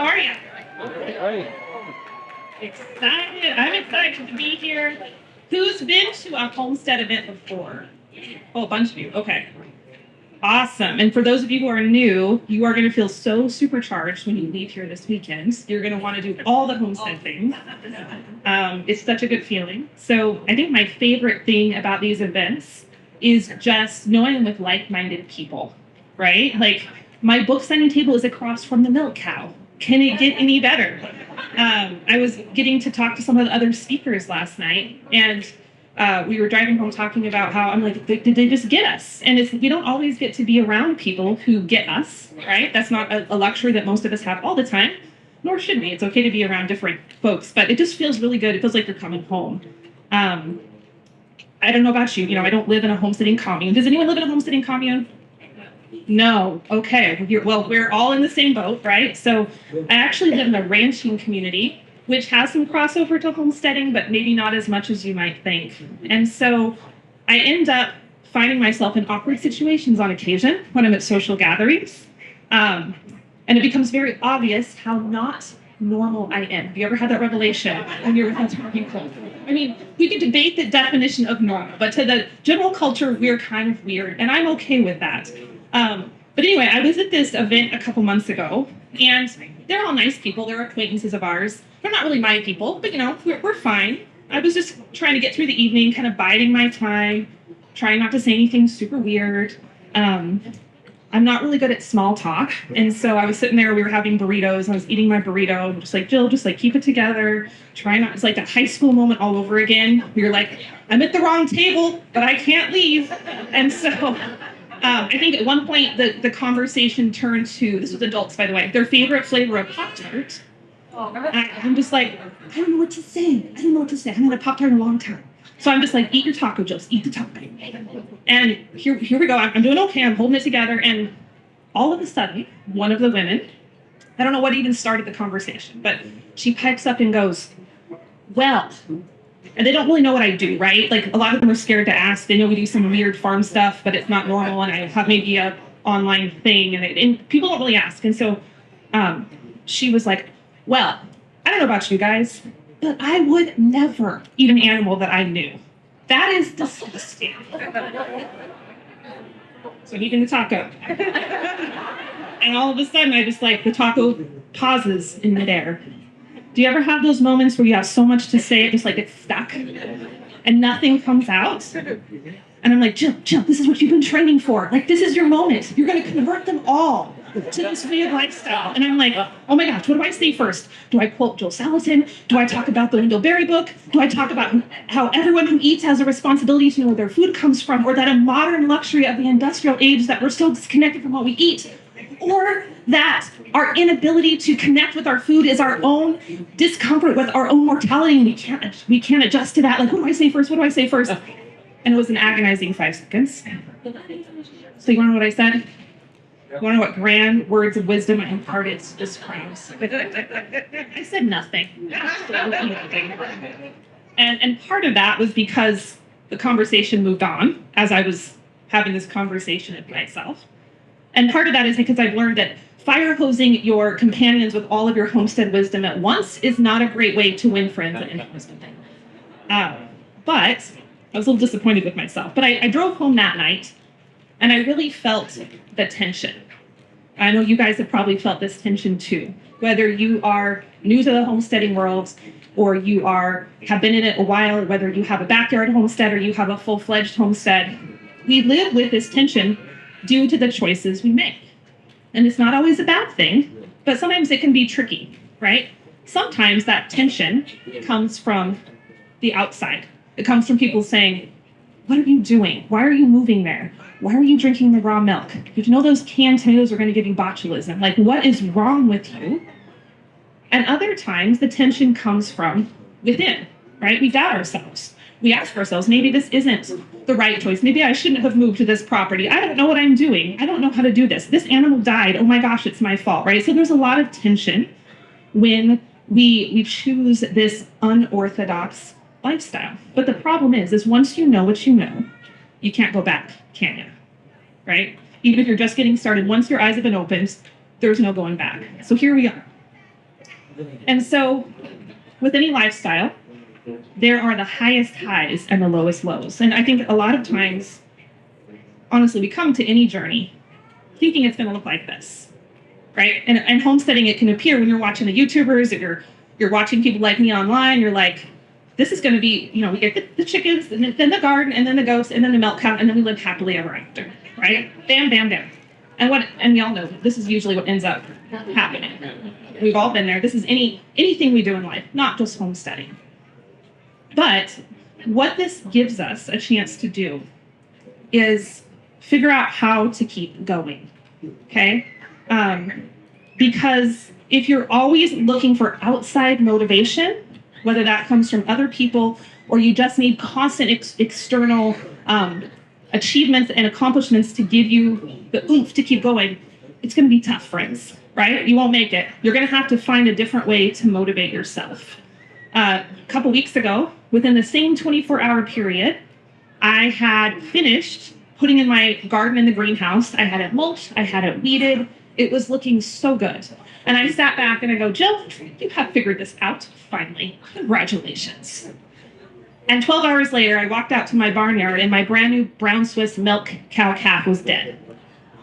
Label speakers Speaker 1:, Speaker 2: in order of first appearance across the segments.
Speaker 1: How are you?
Speaker 2: Hi.
Speaker 1: Excited. I'm excited to be here. Who's been to a homestead event before? Oh, a bunch of you. Okay. Awesome. And for those of you who are new, you are going to feel so supercharged when you leave here this weekend. You're going to want to do all the homestead things. It's such a good feeling. So I think my favorite thing about these events is just knowing with like-minded people, right? Like my book signing table is across from the milk cow. Can it get any better? I was getting to talk to some of the other speakers last night, and we were driving home talking about how I'm like, did they just get us? And we don't always get to be around people who get us, right? That's not a luxury that most of us have all the time, nor should we. It's okay to be around different folks, but it just feels really good. It feels like you're coming home. I don't know about you. I don't live in a homesteading commune. Does anyone live in a homesteading commune? No. Okay. Well, we're all in the same boat, right? So I actually live in a ranching community, which has some crossover to homesteading, but maybe not as much as you might think. And so I end up finding myself in awkward situations on occasion when I'm at social gatherings. And it becomes very obvious how not normal I am. Have you ever had that revelation when you're with other people? I mean, we could debate the definition of normal, but to the general culture, we're kind of weird, and I'm okay with that. But anyway, I was at this event a couple months ago, and they're all nice people. They're acquaintances of ours. They're not really my people, but we're fine. I was just trying to get through the evening, kind of biding my time, trying not to say anything super weird. I'm not really good at small talk, and so I was sitting there. We were having burritos. I was eating my burrito. Just like, Jill, just like keep it together. Try not. It's like that high school moment all over again. You're like, I'm at the wrong table, but I can't leave. And so I think at one point the conversation turned to, this was adults, by the way, their favorite flavor of Pop-Tart. I'm just like, I don't know what to say. I haven't had a Pop-Tart in a long time. So I'm just like, eat your taco, Jill. Eat the taco. And here we go. I'm doing okay. I'm holding it together. And all of a sudden, one of the women, I don't know what even started the conversation, but she pipes up and goes, well, and they don't really know what I do, right? Like a lot of them are scared to ask. They know we do some weird farm stuff, but it's not normal. And I have maybe a online thing, and people don't really ask. And so she was like, well, I don't know about you guys, but I would never eat an animal that I knew. That is disgusting. So I'm eating the taco. And all of a sudden, I just the taco pauses in midair. Do you ever have those moments where you have so much to say, it just it's stuck and nothing comes out? And I'm like, Jill, this is what you've been training for. This is your moment. You're going to convert them all to this way of lifestyle. And I'm like, oh my gosh, what do I say first? Do I quote Joel Salatin? Do I talk about the Wendell-Berry book? Do I talk about how everyone who eats has a responsibility to know where their food comes from, or that a modern luxury of the industrial age that we're still disconnected from what we eat? Or that our inability to connect with our food is our own discomfort with our own mortality, and we can't adjust to that. What do I say first? And it was an agonizing 5 seconds. So you want to know what I said? You want to know what grand words of wisdom I imparted to this crowd? I said nothing. Absolutely nothing. And part of that was because the conversation moved on as I was having this conversation with myself. And part of that is because I've learned that fire hosing your companions with all of your homestead wisdom at once is not a great way to win friends and homesteading. But I was a little disappointed with myself. But I drove home that night, and I really felt the tension. I know you guys have probably felt this tension too. Whether you are new to the homesteading world, or you have been in it a while, whether you have a backyard homestead or you have a full-fledged homestead, we live with this tension due to the choices we make. And it's not always a bad thing, but sometimes it can be tricky, right? Sometimes that tension comes from the outside. It comes from people saying, what are you doing? Why are you moving there? Why are you drinking the raw milk? Did you know those canned tomatoes are going to give you botulism? What is wrong with you? And other times the tension comes from within, right? We doubt ourselves. We ask ourselves, maybe this isn't the right choice. Maybe I shouldn't have moved to this property. I don't know what I'm doing. I don't know how to do this. This animal died. Oh my gosh, it's my fault, right? So there's a lot of tension when we choose this unorthodox lifestyle. But the problem is once you know what you know, you can't go back, can you? Right? Even if you're just getting started, once your eyes have been opened, there's no going back. So here we are. And so with any lifestyle, there are the highest highs and the lowest lows. And I think a lot of times, honestly, we come to any journey thinking it's going to look like this, right? And homesteading, it can appear when you're watching the YouTubers, if you're watching people like me online, you're like, this is going to be, we get the chickens, and then the garden, and then the goats, and then the milk cow, and then we live happily ever after, right? Bam, bam, bam. And we all know this is usually what ends up happening. We've all been there. This is anything we do in life, not just homesteading. But what this gives us a chance to do is figure out how to keep going, okay? Because if you're always looking for outside motivation, whether that comes from other people or you just need constant external achievements and accomplishments to give you the oomph to keep going, it's going to be tough, friends, right? You won't make it. You're going to have to find a different way to motivate yourself. A couple weeks ago, within the same 24-hour period, I had finished putting in my garden in the greenhouse. I had it mulched, I had it weeded. It was looking so good. And I sat back and I go, Jill, you have figured this out, finally. Congratulations. And 12 hours later, I walked out to my barnyard and my brand new brown Swiss milk cow calf was dead.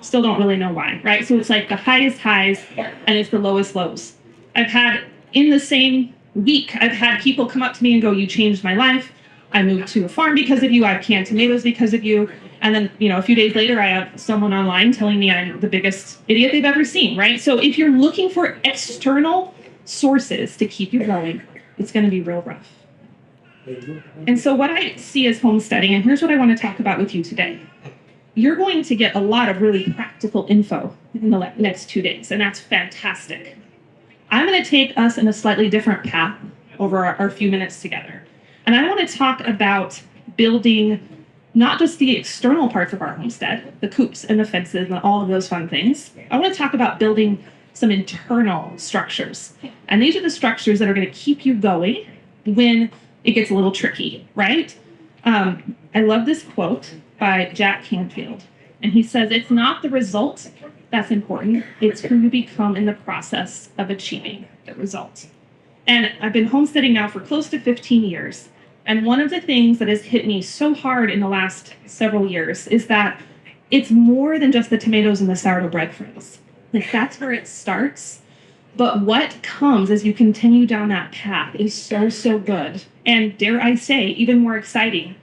Speaker 1: Still don't really know why, right? So it's like the highest highs and it's the lowest lows. I've had, in the same week, I've had people come up to me and go, you changed my life. I moved to a farm because of you. I've canned tomatoes because of you. And then, a few days later, I have someone online telling me I'm the biggest idiot they've ever seen, right? So if you're looking for external sources to keep you going, it's going to be real rough. And so what I see as homesteading, and here's what I want to talk about with you today. You're going to get a lot of really practical info in the next 2 days, and that's fantastic. I'm going to take us in a slightly different path over our few minutes together. And I want to talk about building not just the external parts of our homestead, the coops and the fences and all of those fun things. I want to talk about building some internal structures. And these are the structures that are going to keep you going when it gets a little tricky, right? I love this quote by Jack Canfield. And he says, it's not the result that's important. It's who you become in the process of achieving the result. And I've been homesteading now for close to 15 years. And one of the things that has hit me so hard in the last several years is that it's more than just the tomatoes and the sourdough bread, friends. Like, that's where it starts. But what comes as you continue down that path is so, so good. And dare I say, even more exciting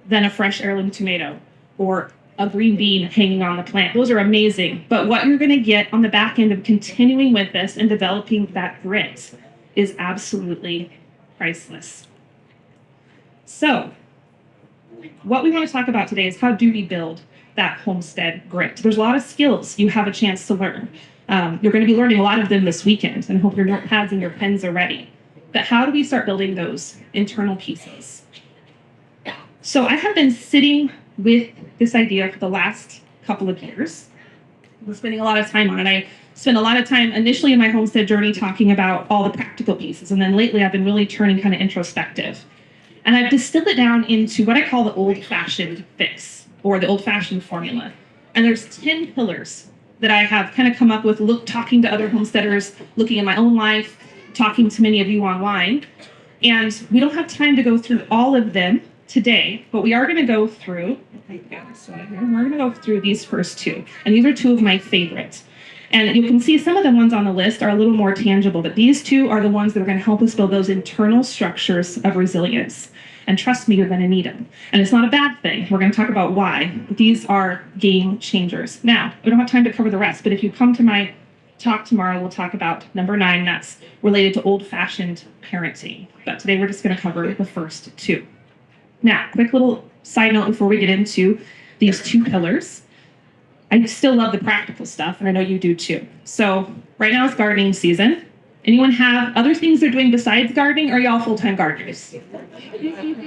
Speaker 1: than a fresh heirloom tomato or a green bean hanging on the plant. Those are amazing. But what you're going to get on the back end of continuing with this and developing that grit is absolutely priceless. So, what we want to talk about today is how do we build that homestead grit. There's a lot of skills you have a chance to learn. You're going to be learning a lot of them this weekend, and I hope your notepads and your pens are ready. But how do we start building those internal pieces? So I have been sitting with this idea for the last couple of years. I've been spending a lot of time on it. I spent a lot of time initially in my homestead journey talking about all the practical pieces, and then lately I've been really turning kind of introspective. And I've distilled it down into what I call the old-fashioned fix, or the old-fashioned formula. And there's 10 pillars that I have kind of come up with, talking to other homesteaders, looking at my own life, talking to many of you online. And we don't have time to go through all of them today, but we are going to go through, we're going to go through these first two. And these are two of my favorites. And you can see some of the ones on the list are a little more tangible, but these two are the ones that are going to help us build those internal structures of resilience. And trust me, you're going to need them. And it's not a bad thing. We're going to talk about why. These are game changers. Now, we don't have time to cover the rest, but if you come to my talk tomorrow, we'll talk about number 9. That's related to old-fashioned parenting. But today we're just going to cover the first two. Now, quick little side note before we get into these two pillars. I still love the practical stuff, and I know you do too. So right now it's gardening season. Anyone have other things they're doing besides gardening, or are y'all full-time gardeners?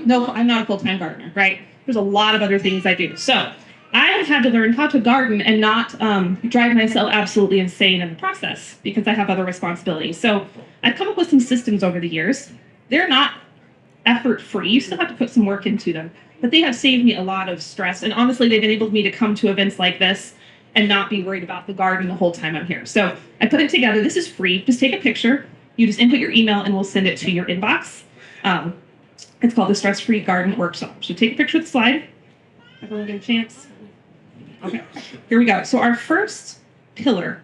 Speaker 1: No, I'm not a full-time gardener, right? There's a lot of other things I do. So I have had to learn how to garden and not drive myself absolutely insane in the process because I have other responsibilities. So I've come up with some systems over the years. They're not effort-free. You still have to put some work into them. But they have saved me a lot of stress. And honestly, they've enabled me to come to events like this and not be worried about the garden the whole time I'm here. So I put it together. This is free. Just take a picture You just input your email and we'll send it to your inbox. It's called the Stress-Free Garden Workshop. So take a picture of the slide. Everyone get a chance? Okay, here we go. So our first pillar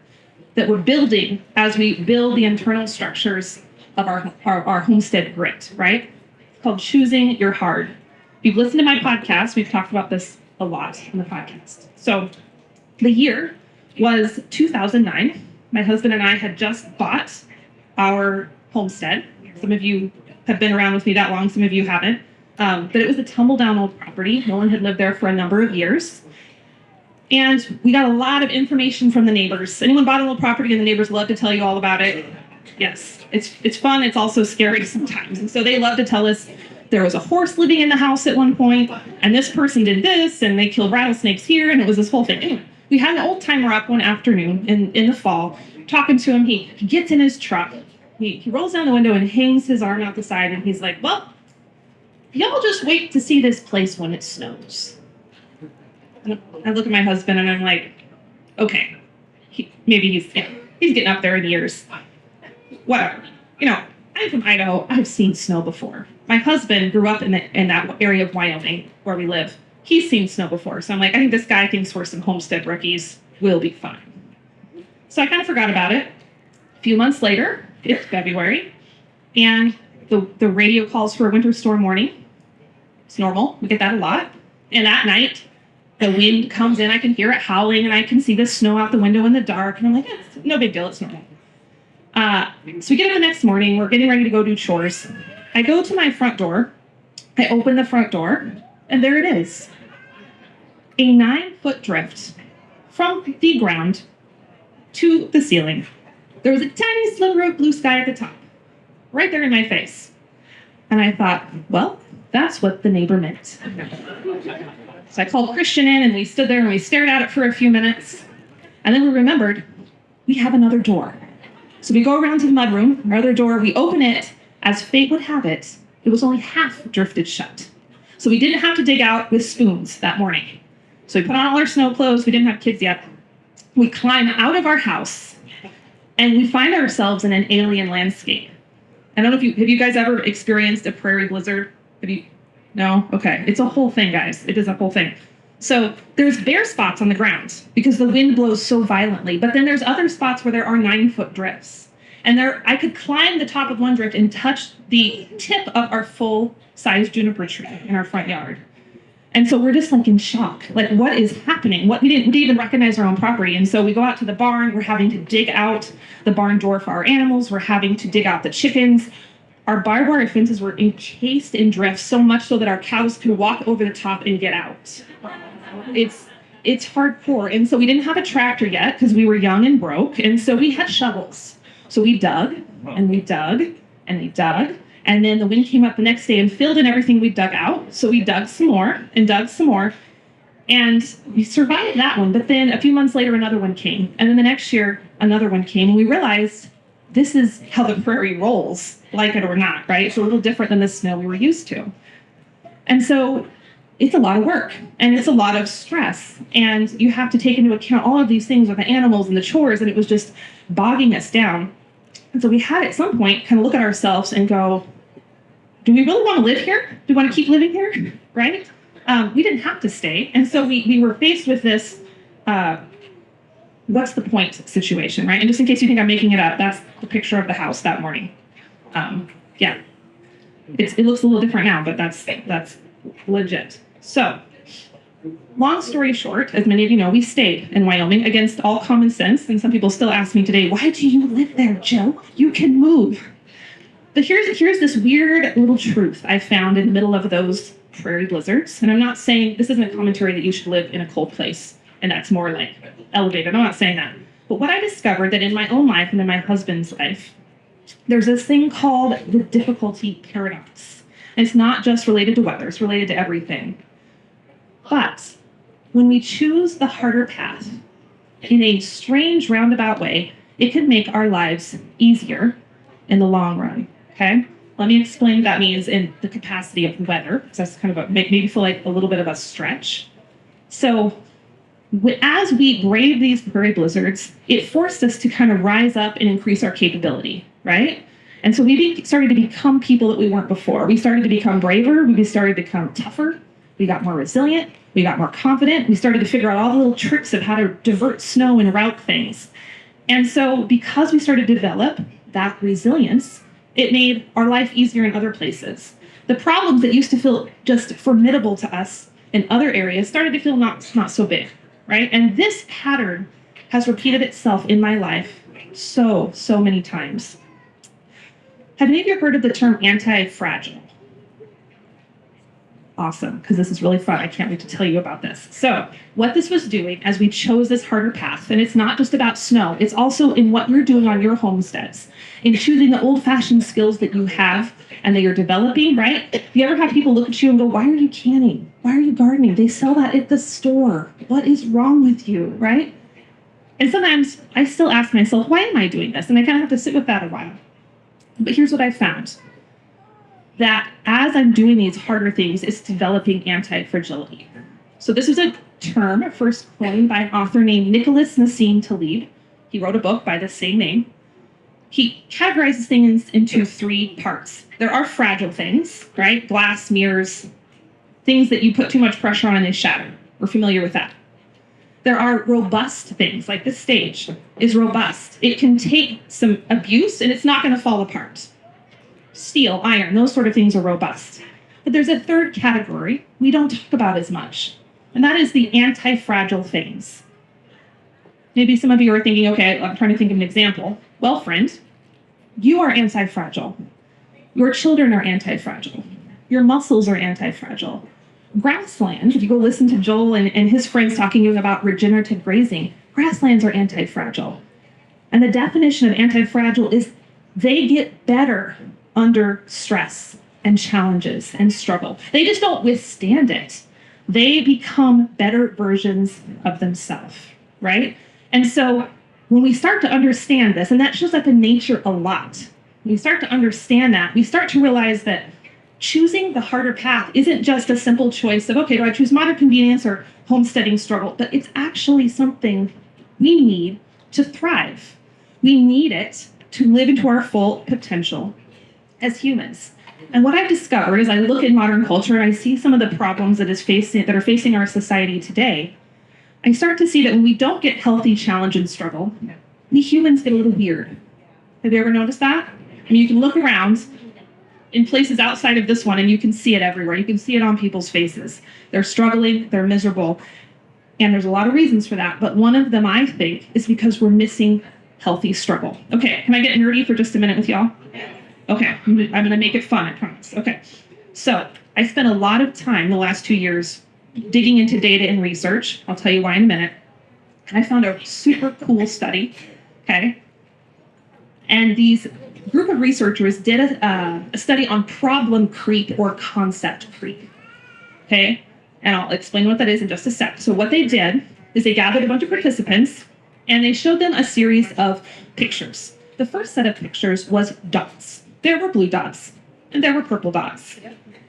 Speaker 1: that we're building as we build the internal structures of our homestead grit, right? It's called choosing your hard. If you've listened to my podcast, we've talked about this a lot in the podcast. So the year was 2009. My husband and I had just bought our homestead. Some of you have been around with me that long, some of you haven't. But it was a tumble down old property. No one had lived there for a number of years. And we got a lot of information from the neighbors. Anyone bought an old property and the neighbors love to tell you all about it? Yes, it's fun. It's also scary sometimes. And so they love to tell us there was a horse living in the house at one point, and this person did this, and they killed rattlesnakes here, and it was this whole thing. Anyway, we had an old timer up one afternoon in the fall, talking to him. He gets in his truck. He rolls down the window and hangs his arm out the side, and he's like, well, y'all just wait to see this place when it snows. And I look at my husband, and I'm like, okay, maybe he's getting up there in years. Whatever. I'm from Idaho. I've seen snow before. My husband grew up in that area of Wyoming where we live. He's seen snow before. So I'm like, I think this guy thinks we're some homestead rookies. We'll be fine. So I kind of forgot about it. A few months later, it's February, and the radio calls for a winter storm warning. It's normal. We get that a lot. And that night, the wind comes in. I can hear it howling, and I can see the snow out the window in the dark. And I'm like, no big deal. It's normal. So we get up the next morning. We're getting ready to go do chores. I go to my front door. I open the front door, and there it is. A 9-foot drift from the ground to the ceiling. There was a tiny sliver of blue sky at the top, right there in my face. And I thought, well, that's what the neighbor meant. So I called Christian in, and we stood there and we stared at it for a few minutes. And then we remembered we have another door. So we go around to the mudroom, our other door, we open it. As fate would have it, it was only half drifted shut. So we didn't have to dig out with spoons that morning. So we put on all our snow clothes. We didn't have kids yet. We climb out of our house, and we find ourselves in an alien landscape. I don't know have you guys ever experienced a prairie blizzard? No? Okay. It's a whole thing, guys. It is a whole thing. So there's bare spots on the ground because the wind blows so violently. But then there's other spots where there are 9-foot drifts. And I could climb the top of one drift and touch the tip of our full-size juniper tree in our front yard. And so we're just like in shock. Like, what is happening? We didn't even recognize our own property. And so we go out to the barn. We're having to dig out the barn door for our animals. We're having to dig out the chickens. Our barbed wire fences were encased in drifts so much so that our cows could walk over the top and get out. It's hardcore. And so we didn't have a tractor yet because we were young and broke. And so we had shovels. So we dug and we dug and we dug. And then the wind came up the next day and filled in everything we dug out. So we dug some more and dug some more. And we survived that one. But then a few months later, another one came. And then the next year, another one came. And we realized this is how the prairie rolls, like it or not, right? It's a little different than the snow we were used to. And so it's a lot of work and it's a lot of stress. And you have to take into account all of these things with the animals and the chores. And it was just bogging us down. And so we had at some point kind of look at ourselves and go, do we really want to live here? Do we want to keep living here? Right? We didn't have to stay. And so we were faced with this, what's the point situation, right? And just in case you think I'm making it up, that's the picture of the house that morning. Yeah. It looks a little different now, but that's legit. So, long story short, as many of you know, we stayed in Wyoming against all common sense. And some people still ask me today, why do you live there, Joe? You can move. But here's this weird little truth I found in the middle of those prairie blizzards. And I'm not saying this isn't a commentary that you should live in a cold place and that's more like elevated. I'm not saying that. But what I discovered that in my own life and in my husband's life, there's this thing called the difficulty paradox. And it's not just related to weather, it's related to everything. But when we choose the harder path in a strange roundabout way, it can make our lives easier in the long run. Okay? Let me explain what that means in the capacity of weather, because that's kind of maybe feel like a little bit of a stretch. So as we brave these prairie blizzards, it forced us to kind of rise up and increase our capability, right? And so we started to become people that we weren't before. We started to become braver. We started to become tougher. We got more resilient. We got more confident. We started to figure out all the little tricks of how to divert snow and route things. And so because we started to develop that resilience, it made our life easier in other places. The problems that used to feel just formidable to us in other areas started to feel not so big, right? And this pattern has repeated itself in my life so many times. Have any of you heard of the term anti-fragile? Awesome, because this is really fun. I can't wait to tell you about this. So what this was doing as we chose this harder path, and it's not just about snow, it's also in what you're doing on your homesteads, in choosing the old-fashioned skills that you have and that you're developing, right? You ever have people look at you and go, why are you canning? Why are you gardening? They sell that at the store. What is wrong with you, right? And sometimes I still ask myself, why am I doing this? And I kind of have to sit with that a while. But here's what I found. That as I'm doing these harder things, it's developing anti-fragility. So this is a term first coined by an author named Nicholas Nassim Taleb. He wrote a book by the same name. He categorizes things into 3 parts. There are fragile things, right? Glass, mirrors, things that you put too much pressure on and they shatter. We're familiar with that. There are robust things, like this stage is robust. It can take some abuse and it's not going to fall apart. Steel, iron, those sort of things are robust. But there's a third category we don't talk about as much, and that is the anti-fragile things. Maybe some of you are thinking, okay, I'm trying to think of an example. Well, friend, you are anti-fragile. Your children are anti-fragile. Your muscles are anti-fragile. Grassland, if you go listen to Joel and his friends talking about regenerative grazing, grasslands are anti-fragile. And the definition of anti-fragile is they get better under stress and challenges and struggle. They just don't withstand it. They become better versions of themselves, right? And so when we start to understand this, and that shows up in nature a lot, when we start to understand that, we start to realize that choosing the harder path isn't just a simple choice of, okay, do I choose modern convenience or homesteading struggle? But it's actually something we need to thrive. We need it to live into our full potential as humans. And what I've discovered as I look at modern culture and I see some of the problems that are facing our society today, I start to see that when we don't get healthy challenge and struggle, we humans get a little weird. Have you ever noticed that? I mean, you can look around in places outside of this one and you can see it everywhere. You can see it on people's faces. They're struggling, they're miserable, and there's a lot of reasons for that. But one of them, I think, is because we're missing healthy struggle. Okay, can I get nerdy for just a minute with y'all? Okay, I'm gonna make it fun, I promise. Okay, so I spent a lot of time the last 2 years digging into data and research. I'll tell you why in a minute. And I found a super cool study, okay? And these group of researchers did a study on problem creep or concept creep, okay? And I'll explain what that is in just a sec. So what they did is they gathered a bunch of participants and they showed them a series of pictures. The first set of pictures was dots. There were blue dots and there were purple dots.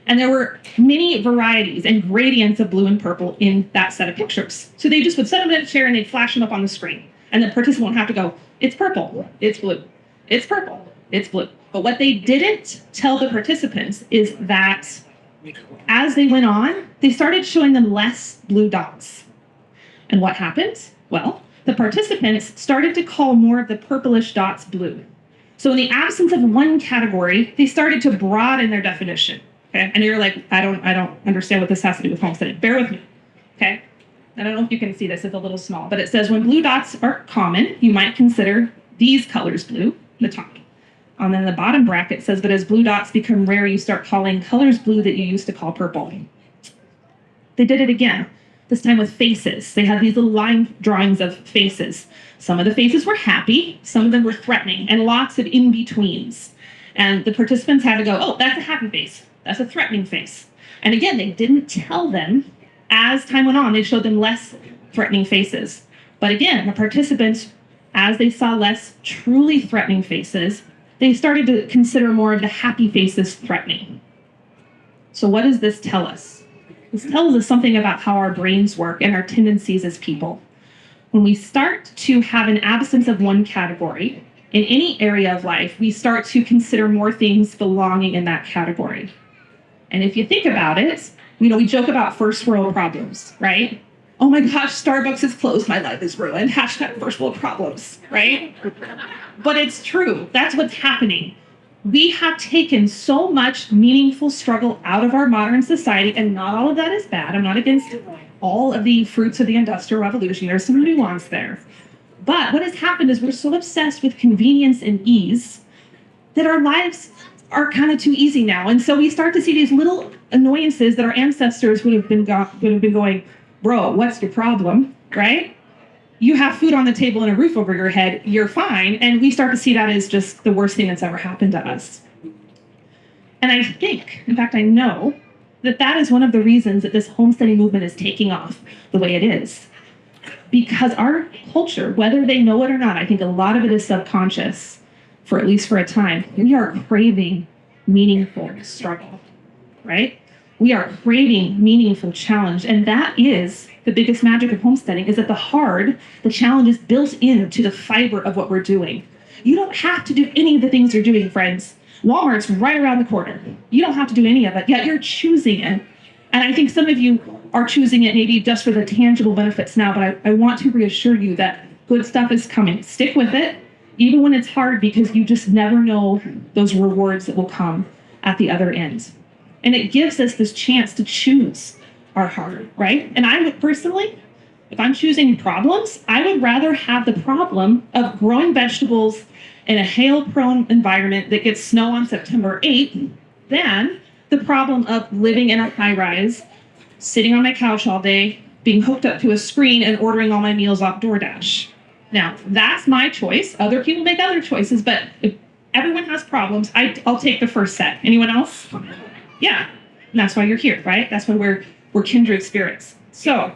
Speaker 1: And there were many varieties and gradients of blue and purple in that set of pictures. So they just would set them in a chair and they'd flash them up on the screen. And the participant would have to go, it's purple, it's blue, it's purple, it's blue. But what they didn't tell the participants is that as they went on, they started showing them less blue dots. And what happened? Well, the participants started to call more of the purplish dots blue. So in the absence of one category, they started to broaden their definition. Okay? And you're like, I don't understand what this has to do with homesteading. Bear with me. Okay? I don't know if you can see this, it's a little small, but it says when blue dots are common, you might consider these colors blue, the top. And then the bottom bracket says, but as blue dots become rare, you start calling colors blue that you used to call purple. They did it again, this time with faces. They had these little line drawings of faces. Some of the faces were happy, some of them were threatening, and lots of in-betweens. And the participants had to go, oh, that's a happy face. That's a threatening face. And again, they didn't tell them. As time went on, they showed them less threatening faces. But again, the participants, as they saw less truly threatening faces, they started to consider more of the happy faces threatening. So what does this tell us? This tells us something about how our brains work and our tendencies as people. When we start to have an absence of one category in any area of life, we start to consider more things belonging in that category. And if you think about it, we joke about first world problems, right? Oh my gosh, Starbucks is closed, my life is ruined. Hashtag first world problems, right? But it's true. That's what's happening. We have taken so much meaningful struggle out of our modern society, and not all of that is bad. I'm not against all of the fruits of the Industrial Revolution. There's some nuance there. But what has happened is we're so obsessed with convenience and ease that our lives are kind of too easy now. And so we start to see these little annoyances that our ancestors would have been going, bro, what's your problem, right? You have food on the table and a roof over your head, you're fine. And we start to see that as just the worst thing that's ever happened to us. And I think, in fact, I know that that is one of the reasons that this homesteading movement is taking off the way it is. Because our culture, whether they know it or not, I think a lot of it is subconscious, for at least for a time, we are craving meaningful struggle, right? We are craving meaningful challenge. And that is the biggest magic of homesteading, is that the challenge is built into the fiber of what we're doing. You don't have to do any of the things you're doing, friends. Walmart's right around the corner. You don't have to do any of it, yet you're choosing it. And I think some of you are choosing it maybe just for the tangible benefits now, but I want to reassure you that good stuff is coming. Stick with it, even when it's hard, because you just never know those rewards that will come at the other end. And it gives us this chance to choose our heart, right? And I would personally, if I'm choosing problems, I would rather have the problem of growing vegetables in a hail-prone environment that gets snow on September 8th than the problem of living in a high-rise, sitting on my couch all day, being hooked up to a screen and ordering all my meals off DoorDash. Now, that's my choice. Other people make other choices, but if everyone has problems, I'll take the first set. Anyone else? Yeah, and that's why you're here, right? That's why we're kindred spirits. So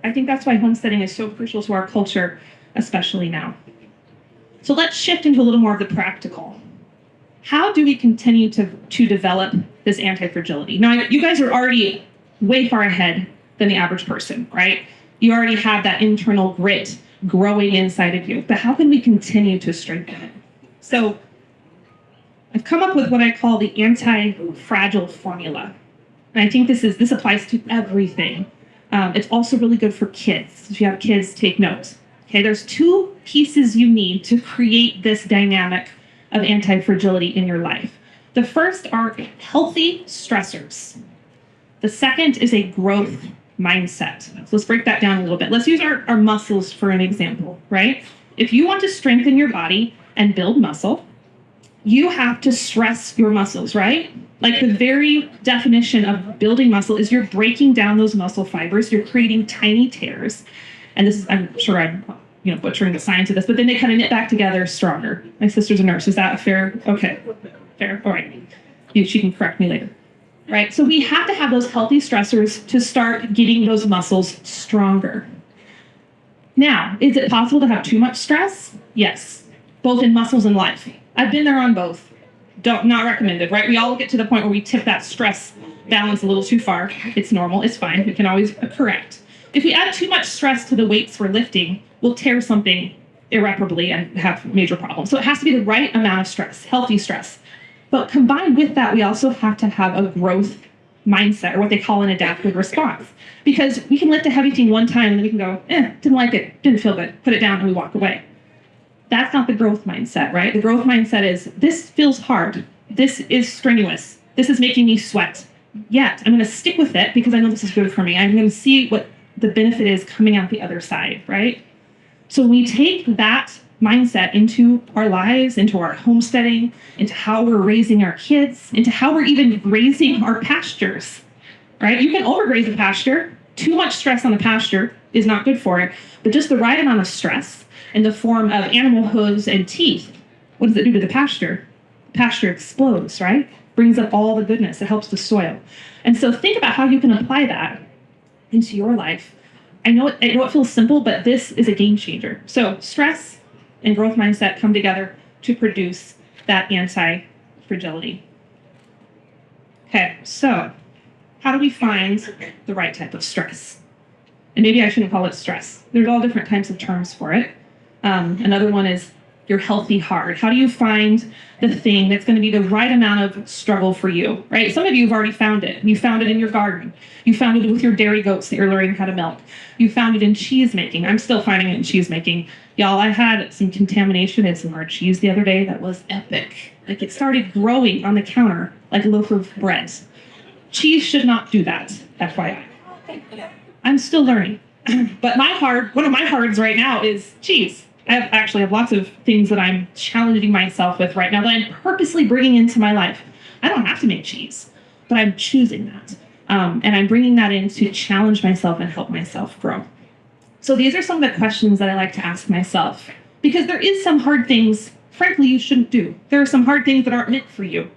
Speaker 1: I think that's why homesteading is so crucial to our culture, especially now. So let's shift into a little more of the practical. How do we continue to develop this anti-fragility? Now, you guys are already way far ahead than the average person, right? You already have that internal grit growing inside of you, but how can we continue to strengthen it? So I've come up with what I call the anti-fragile formula. And I think this applies to everything. It's also really good for kids. If you have kids, take notes. Okay, there's two pieces you need to create this dynamic of anti-fragility in your life. The first are healthy stressors. The second is a growth mindset. So let's break that down a little bit. Let's use our muscles for an example, right? If you want to strengthen your body and build muscle, you have to stress your muscles, right? Like the very definition of building muscle is you're breaking down those muscle fibers, you're creating tiny tears. And this is, I'm sure I'm butchering the science of this, but then they kind of knit back together stronger. My sister's a nurse. Is that fair? Okay, fair. All right. She can correct me later. Right? So we have to have those healthy stressors to start getting those muscles stronger. Now, is it possible to have too much stress? Yes, both in muscles and life. I've been there on both. Not recommended, right? We all get to the point where we tip that stress balance a little too far. It's normal. It's fine. We can always correct. If we add too much stress to the weights we're lifting, we'll tear something irreparably and have major problems. So it has to be the right amount of stress, healthy stress. But combined with that, we also have to have a growth mindset, or what they call an adaptive response. Because we can lift a heavy thing one time and then we can go, didn't like it, didn't feel good, put it down, and we walk away. That's not the growth mindset, right? The growth mindset is, this feels hard. This is strenuous. This is making me sweat. Yet, I'm going to stick with it because I know this is good for me. I'm going to see what the benefit is coming out the other side, right? So we take that mindset into our lives, into our homesteading, into how we're raising our kids, into how we're even grazing our pastures, right? You can overgraze a pasture. Too much stress on the pasture is not good for it, but just the right amount of stress in the form of animal hooves and teeth, what does it do to the pasture? The pasture explodes, right? Brings up all the goodness. It helps the soil. And so think about how you can apply that into your life. I know it feels simple, but this is a game changer. So stress and growth mindset come together to produce that anti-fragility. Okay, so how do we find the right type of stress? And maybe I shouldn't call it stress. There's all different types of terms for it. Another one is your healthy hard? How do you find the thing that's going to be the right amount of struggle for you, right? Some of you have already found it. You found it in your garden. You found it with your dairy goats that you're learning how to milk. You found it in cheese making. I'm still finding it in cheese making. Y'all, I had some contamination in some of our cheese the other day that was epic. Like, it started growing on the counter like a loaf of bread. Cheese should not do that, FYI. I'm still learning. But one of my hards right now is cheese. I have lots of things that I'm challenging myself with right now that I'm purposely bringing into my life. I don't have to make cheese, but I'm choosing that. And I'm bringing that in to challenge myself and help myself grow. So these are some of the questions that I like to ask myself, because there is some hard things, frankly, you shouldn't do. There are some hard things that aren't meant for you.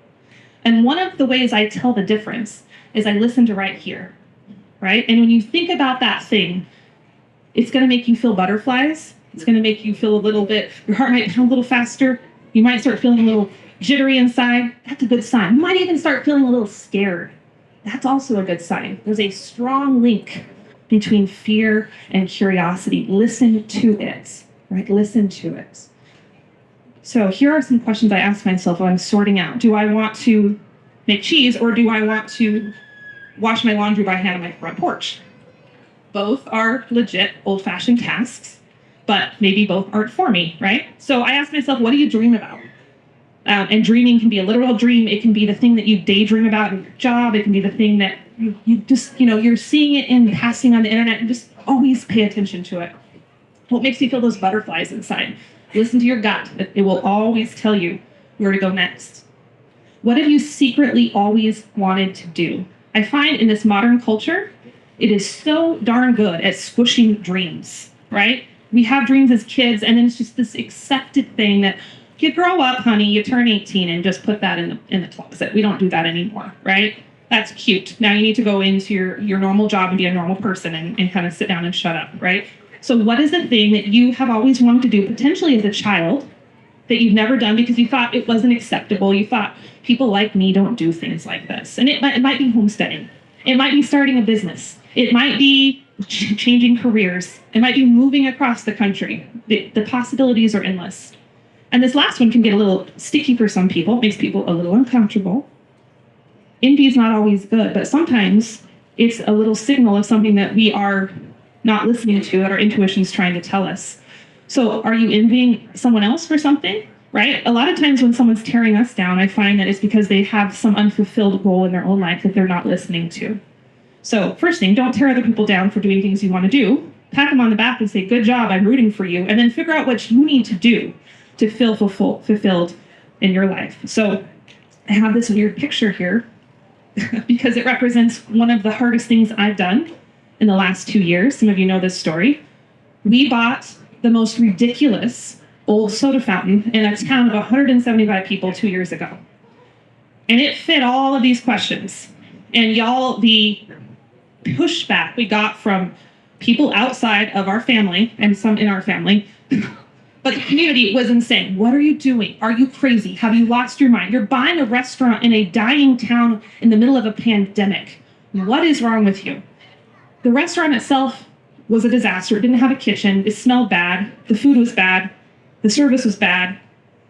Speaker 1: And one of the ways I tell the difference is I listen to right here, right? And when you think about that thing, it's going to make you feel butterflies. It's going to make you feel your heart might pound a little faster. You might start feeling a little jittery inside. That's a good sign. You might even start feeling a little scared. That's also a good sign. There's a strong link between fear and curiosity. Listen to it, right? Listen to it. So here are some questions I ask myself when I'm sorting out. Do I want to make cheese, or do I want to wash my laundry by hand on my front porch? Both are legit old-fashioned tasks, but maybe both aren't for me, right? So I ask myself, what do you dream about? And dreaming can be a literal dream. It can be the thing that you daydream about in your job. It can be the thing that you just, you're seeing it in passing on the internet, and just always pay attention to it. What makes you feel those butterflies inside? Listen to your gut. It will always tell you where to go next. What have you secretly always wanted to do? I find in this modern culture, it is so darn good at squishing dreams, right? We have dreams as kids, and then it's just this accepted thing that you grow up, honey, you turn 18, and just put that in the closet. We don't do that anymore, right? That's cute. Now you need to go into your normal job and be a normal person and kind of sit down and shut up, right? So what is the thing that you have always wanted to do, potentially as a child, that you've never done because you thought it wasn't acceptable? You thought, people like me don't do things like this. And it might be homesteading. It might be starting a business. It might be changing careers. It might be moving across the country. The possibilities are endless. And this last one can get a little sticky for some people. It makes people a little uncomfortable. Envy is not always good, but sometimes it's a little signal of something that we are not listening to, that our intuition is trying to tell us. So are you envying someone else for something, right? A lot of times when someone's tearing us down, I find that it's because they have some unfulfilled goal in their own life that they're not listening to. So first thing, don't tear other people down for doing things you want to do. Pat them on the back and say, good job, I'm rooting for you. And then figure out what you need to do to feel fulfilled in your life. So I have this weird picture here because it represents one of the hardest things I've done in the last 2 years. Some of you know this story. We bought the most ridiculous old soda fountain in a town of 175 people 2 years ago. And it fit all of these questions. And y'all, the pushback we got from people outside of our family and some in our family, but the community was insane. What are you doing? Are you crazy? Have you lost your mind? You're buying a restaurant in a dying town in the middle of a pandemic. What is wrong with you? The restaurant itself was a disaster. It didn't have a kitchen. It smelled bad. The food was bad. The service was bad.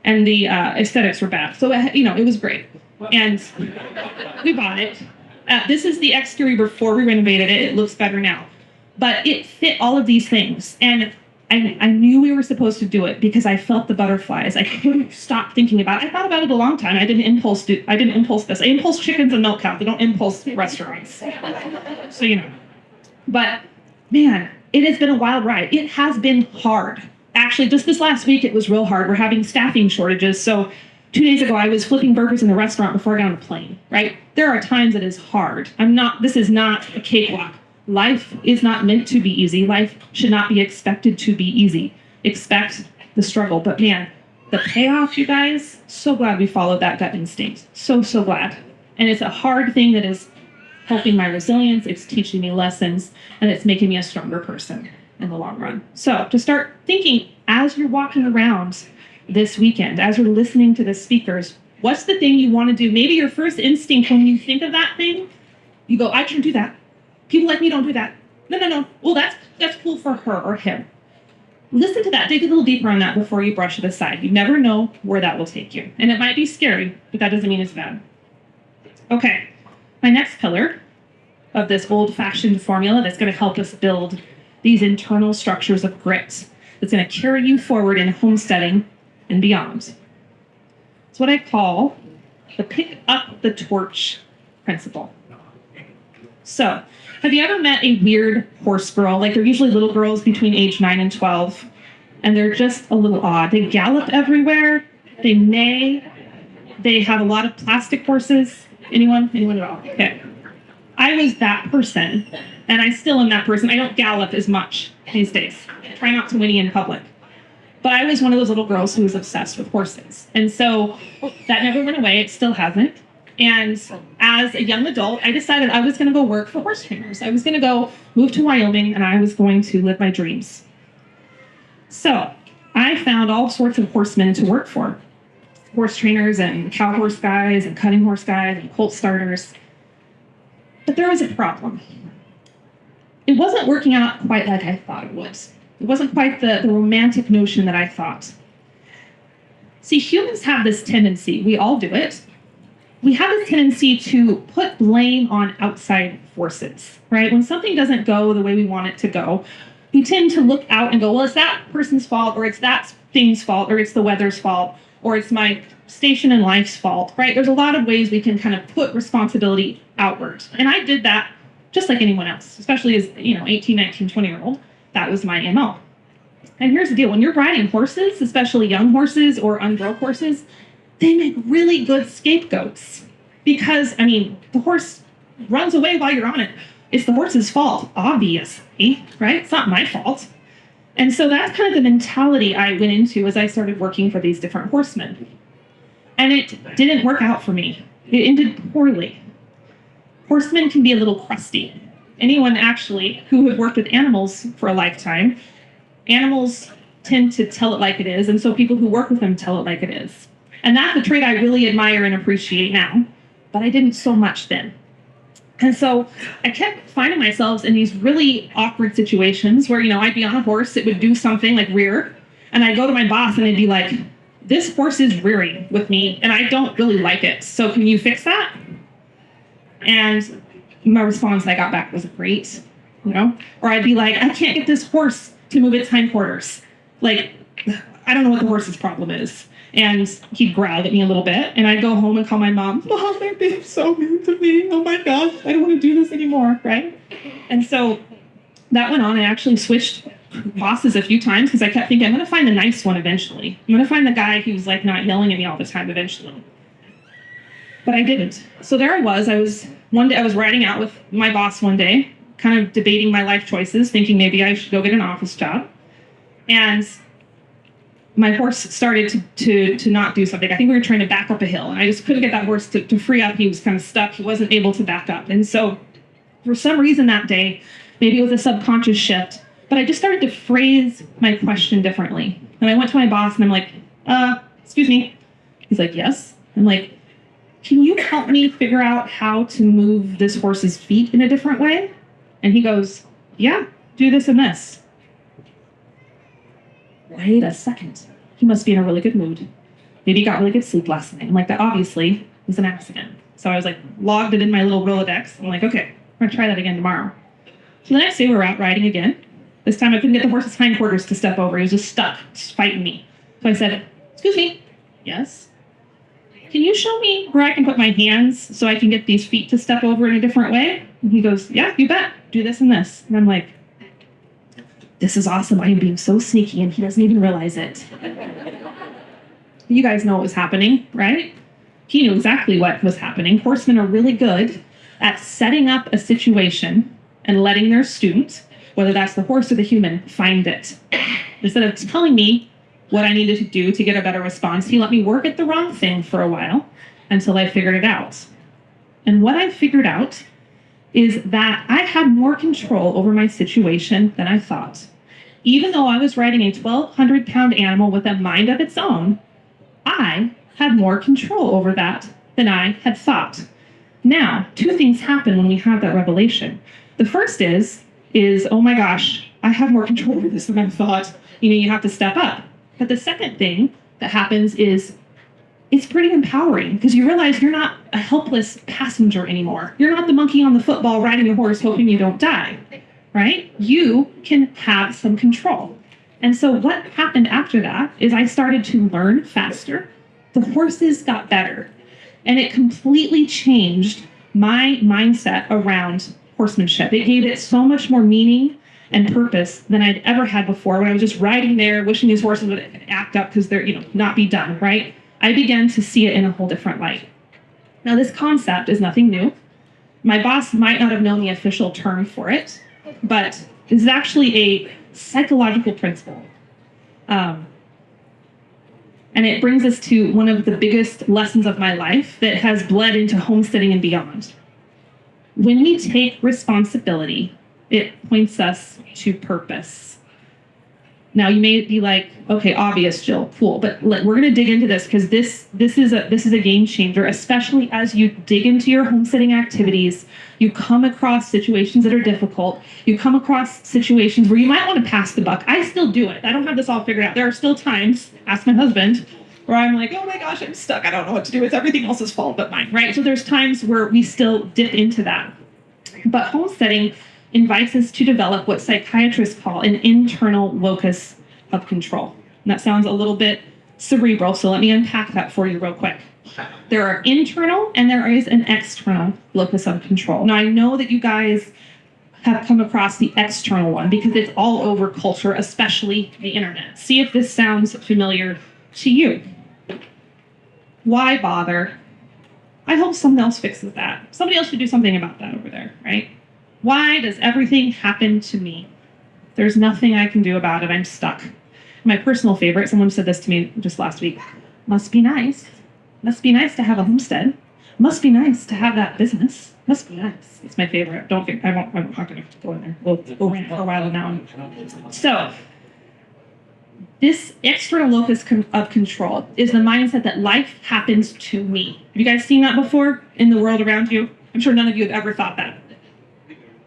Speaker 1: And the aesthetics were bad. So, it was great. And we bought it. This is the exterior before we renovated it. It looks better now. But it fit all of these things. And I knew we were supposed to do it because I felt the butterflies. I couldn't stop thinking about it. I thought about it a long time. I didn't impulse this. I impulse chickens and milk cows. I don't impulse restaurants. So, But, man, it has been a wild ride. It has been hard. Actually, just this last week, it was real hard. We're having staffing shortages. So 2 days ago, I was flipping burgers in the restaurant before I got on a plane, right? There are times it is hard. This is not a cakewalk. Life is not meant to be easy. Life should not be expected to be easy. Expect the struggle. But man, the payoff, you guys, so glad we followed that gut instinct. So, so glad. And it's a hard thing that is helping my resilience. It's teaching me lessons, and it's making me a stronger person in the long run. So to start thinking as you're walking around this weekend, as you're listening to the speakers, what's the thing you want to do? Maybe your first instinct when you think of that thing, you go, I can do that. People like me don't do that. No. Well, that's cool for her or him. listen to that, dig a little deeper on that before you brush it aside. You never know where that will take you. And it might be scary, but that doesn't mean it's bad. Okay, my next pillar of this old-fashioned formula that's going to help us build these internal structures of grit that's going to carry you forward in homesteading and beyond. It's what I call the pick up the torch principle. So, have you ever met a weird horse girl? Like, they're usually little girls between age 9 and 12, and they're just a little odd. They gallop everywhere, they neigh, they have a lot of plastic horses. Anyone? Anyone at all? Okay. I was that person, and I still am that person. I don't gallop as much these days. I try not to whinny in public. But I was one of those little girls who was obsessed with horses. And so that never went away. It still hasn't. And as a young adult, I decided I was going to go work for horse trainers. I was going to go move to Wyoming, and I was going to live my dreams. So I found all sorts of horsemen to work for. Horse trainers and cow horse guys and cutting horse guys and colt starters. But there was a problem. It wasn't working out quite like I thought it would. It wasn't quite the romantic notion that I thought. See, humans have this tendency, we all do it, we have this tendency to put blame on outside forces, right? When something doesn't go the way we want it to go, we tend to look out and go, well, it's that person's fault, or it's that thing's fault, or it's the weather's fault, or it's my station in life's fault, right? There's a lot of ways we can kind of put responsibility outward. And I did that just like anyone else, especially as, 18, 19, 20-year-old. That was my MO. And here's the deal. When you're riding horses, especially young horses or unbroke horses, they make really good scapegoats. Because, the horse runs away while you're on it. It's the horse's fault, obviously, right? It's not my fault. And so that's kind of the mentality I went into as I started working for these different horsemen. And it didn't work out for me. It ended poorly. Horsemen can be a little crusty. Anyone actually who had worked with animals for a lifetime, animals tend to tell it like it is, and so people who work with them tell it like it is. And that's a trait I really admire and appreciate now, but I didn't so much then. And so I kept finding myself in these really awkward situations where, I'd be on a horse, it would do something like rear, and I'd go to my boss and they'd be like, this horse is rearing with me, and I don't really like it, so can you fix that? And my response I got back was great, Or I'd be like, I can't get this horse to move its hindquarters. Like, I don't know what the horse's problem is. And he'd growl at me a little bit, and I'd go home and call my mom, Mom, they're being so mean to me. Oh my gosh, I don't want to do this anymore, right? And so that went on. I actually switched bosses a few times because I kept thinking, I'm going to find the nice one eventually. I'm going to find the guy who's like not yelling at me all the time eventually. But I didn't. So there I was one day I was riding out with my boss one day, kind of debating my life choices, thinking maybe I should go get an office job. And my horse started to not do something. I think we were trying to back up a hill, and I just couldn't get that horse to free up. He was kind of stuck. He wasn't able to back up. And so for some reason that day, maybe it was a subconscious shift, but I just started to phrase my question differently. And I went to my boss and I'm like, excuse me. He's like, yes. I'm like, can you help me figure out how to move this horse's feet in a different way? And he goes, yeah, do this and this. Wait a second. He must be in a really good mood. Maybe he got really good sleep last night. I'm like, that obviously was an accident. So I was like, logged it in my little Rolodex. I'm like, okay, we're gonna try that again tomorrow. So the next day we were out riding again. This time I couldn't get the horse's hindquarters to step over. He was just stuck, just fighting me. So I said, excuse me. Yes. Can you show me where I can put my hands so I can get these feet to step over in a different way? And he goes, yeah, you bet. Do this and this. And I'm like, this is awesome. I am being so sneaky and he doesn't even realize it. You guys know what was happening, right? He knew exactly what was happening. Horsemen are really good at setting up a situation and letting their student, whether that's the horse or the human, find it. Instead of telling me what I needed to do to get a better response, he let me work at the wrong thing for a while until I figured it out. And what I figured out is that I had more control over my situation than I thought. Even though I was riding a 1,200-pound animal with a mind of its own, I had more control over that than I had thought. Now, two things happen when we have that revelation. The first is, oh my gosh, I have more control over this than I thought. You have to step up. But the second thing that happens is it's pretty empowering because you realize you're not a helpless passenger anymore. You're not the monkey on the football riding a horse hoping you don't die, right? You can have some control. And so what happened after that is I started to learn faster. The horses got better. And it completely changed my mindset around horsemanship. It gave it so much more meaning and purpose than I'd ever had before when I was just riding there, wishing these horses would act up because they're, not be done, right? I began to see it in a whole different light. Now, this concept is nothing new. My boss might not have known the official term for it, but this is actually a psychological principle. And it brings us to one of the biggest lessons of my life that has bled into homesteading and beyond. When we take responsibility, it points us to purpose. Now, you may be like, okay, obvious, Jill, cool, but we're going to dig into this because this is a game changer, especially as you dig into your homesteading activities. You come across situations that are difficult. You come across situations where you might want to pass the buck. I still do it. I don't have this all figured out. There are still times, ask my husband, where I'm like, oh my gosh, I'm stuck. I don't know what to do. It's everything else's fault but mine, right? So there's times where we still dip into that. But homesteading invites us to develop what psychiatrists call an internal locus of control. And that sounds a little bit cerebral, so let me unpack that for you real quick. There are internal and there is an external locus of control. Now, I know that you guys have come across the external one because it's all over culture, especially the internet. See if this sounds familiar to you. Why bother? I hope someone else fixes that. Somebody else should do something about that over there, right? Why does everything happen to me? There's nothing I can do about it. I'm stuck. My personal favorite, someone said this to me just last week, must be nice. Must be nice to have a homestead. Must be nice to have that business. Must be nice. It's my favorite. I'm not going to go in there. We'll rant for a while now. So, this external locus of control is the mindset that life happens to me. Have you guys seen that before in the world around you? I'm sure none of you have ever thought that,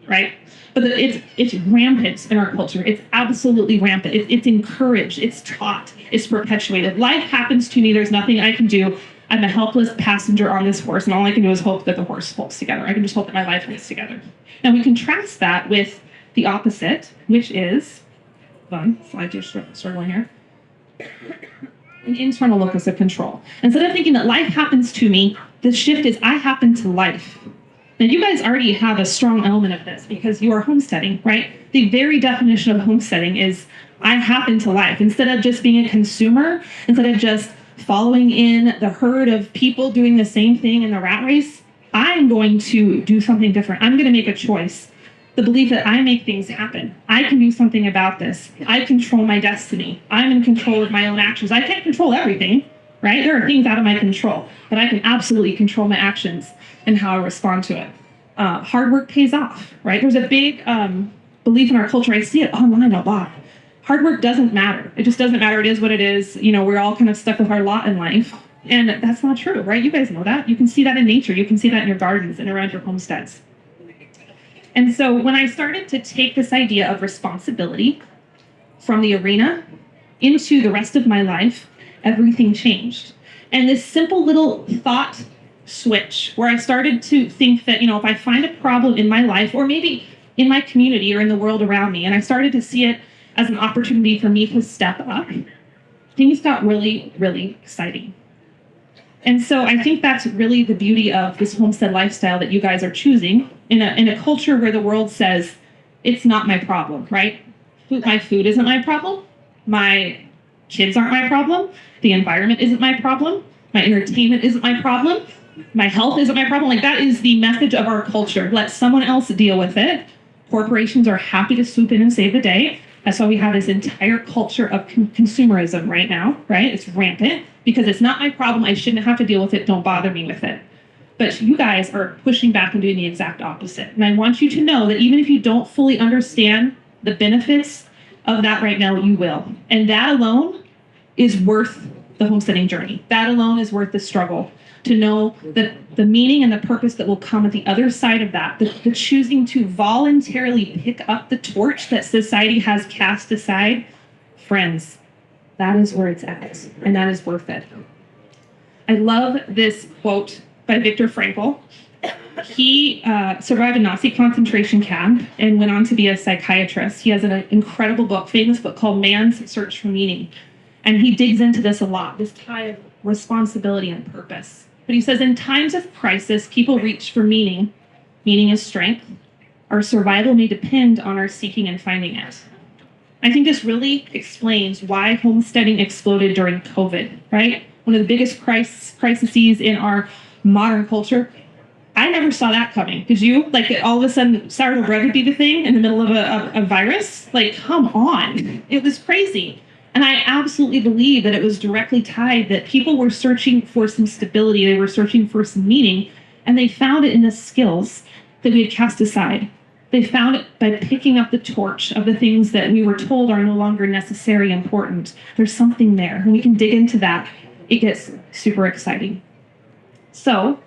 Speaker 1: right? But it's rampant in our culture. It's absolutely rampant. It's encouraged. It's taught. It's perpetuated. Life happens to me. There's nothing I can do. I'm a helpless passenger on this horse, and all I can do is hope that the horse holds together. I can just hope that my life holds together. Now, we contrast that with the opposite, which is, slide to struggling here, an internal locus of control. Instead of thinking that life happens to me, the shift is I happen to life. Now, you guys already have a strong element of this because you are homesteading, right? The very definition of homesteading is I happen to life. Instead of just being a consumer, instead of just following in the herd of people doing the same thing in the rat race, I'm going to do something different. I'm going to make a choice. The belief that I make things happen. I can do something about this. I control my destiny. I'm in control of my own actions. I can't control everything, right? There are things out of my control, but I can absolutely control my actions and how I respond to it. Hard work pays off, right? There's a big belief in our culture. I see it online a lot. Hard work doesn't matter. It just doesn't matter. It is what it is. We're all kind of stuck with our lot in life. And that's not true, right? You guys know that. You can see that in nature. You can see that in your gardens and around your homesteads. And so when I started to take this idea of responsibility from the arena into the rest of my life, everything changed. And this simple little thought switch where I started to think that, if I find a problem in my life or maybe in my community or in the world around me, and I started to see it as an opportunity for me to step up, things got really, really exciting. And so I think that's really the beauty of this homestead lifestyle that you guys are choosing in a culture where the world says, it's not my problem, right? My food isn't my problem. My kids aren't my problem. The environment isn't my problem. My entertainment isn't my problem. My health isn't my problem. Like, that is the message of our culture. Let someone else deal with it. Corporations are happy to swoop in and save the day. That's why we have this entire culture of consumerism right now, right? It's rampant because it's not my problem. I shouldn't have to deal with it. Don't bother me with it. But you guys are pushing back and doing the exact opposite. And I want you to know that even if you don't fully understand the benefits of that right now, you will. And that alone is worth the homesteading journey. That alone is worth the struggle. To know that the meaning and the purpose that will come at the other side of that, the choosing to voluntarily pick up the torch that society has cast aside Friends, that is where it's at, and that is worth it. I love this quote by Viktor Frankl. He survived a Nazi concentration camp and went on to be a psychiatrist. He has an incredible book, famous book called Man's Search for Meaning. And he digs into this a lot, this tie of responsibility and purpose. But he says, in times of crisis, people reach for meaning. Meaning is strength. Our survival may depend on our seeking and finding it. I think this really explains why homesteading exploded during COVID, right? One of the biggest crises in our modern culture. I never saw that coming. Did you? Like, all of a sudden, sourdough bread would be the thing in the middle of a virus? Like, come on. It was crazy. And I absolutely believe that it was directly tied that people were searching for some stability. They were searching for some meaning. And they found it in the skills that we had cast aside. They found it by picking up the torch of the things that we were told are no longer necessary, important. There's something there. And we can dig into that. It gets super exciting. So,